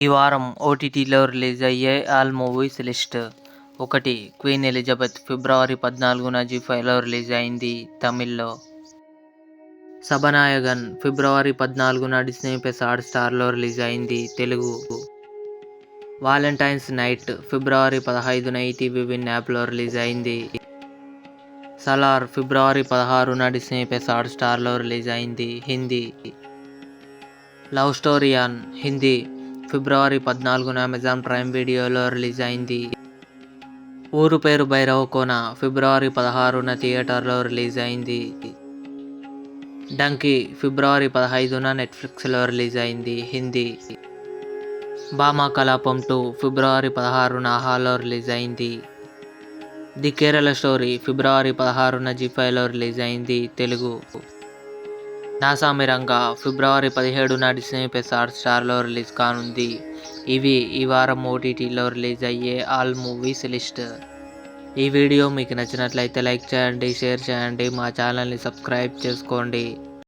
ఈ వారం ఓటీటీలో రిలీజ్ అయ్యే all movies list. 1. Queen Elizabeth ఫిబ్రవరి 14న జీ5లో రిలీజ్ అయింది తమిళ్లో. సభానాయగన్ ఫిబ్రవరి 14న డిస్నీ ప్లస్ హాట్‌స్టార్లో రిలీజ్ అయింది తెలుగు. వాలెంటైన్స్ నైట్ ఫిబ్రవరి 15న ఈటీవీ విన్ యాప్లో రిలీజ్ అయింది. సలార్ ఫిబ్రవరి 16న డిస్నీ ప్లస్ హాట్‌స్టార్లో రిలీజ్ అయింది హిందీ. లవ్ స్టోరీ ఆన్ హిందీ ఫిబ్రవరి 14న అమెజాన్ ప్రైమ్ వీడియోలో రిలీజ్ అయింది. ఊరు పేరు భైరవకోన ఫిబ్రవరి 16న థియేటర్లో రిలీజ్ అయింది. డంకీ ఫిబ్రవరి 15న నెట్ఫ్లిక్స్లో రిలీజ్ అయింది హిందీ. భామా కలాపం 2 ఫిబ్రవరి 16న ఆహాలో రిలీజ్ అయింది. ది కేరళ స్టోరీ ఫిబ్రవరి 16న జీ5లో రిలీజ్ అయింది తెలుగు. నాసామిరంగా ఫిబ్రవరి 17న డిస్నీ ప్లస్ హాట్‌స్టార్లో రిలీజ్ కానుంది. ఇవి ఈ వారం ఓటీటీలో రిలీజ్ అయ్యే ఆల్ మూవీస్ లిస్ట్. ఈ వీడియో మీకు నచ్చినట్లయితే లైక్ చేయండి, షేర్ చేయండి, మా ఛానల్ని సబ్స్క్రైబ్ చేసుకోండి.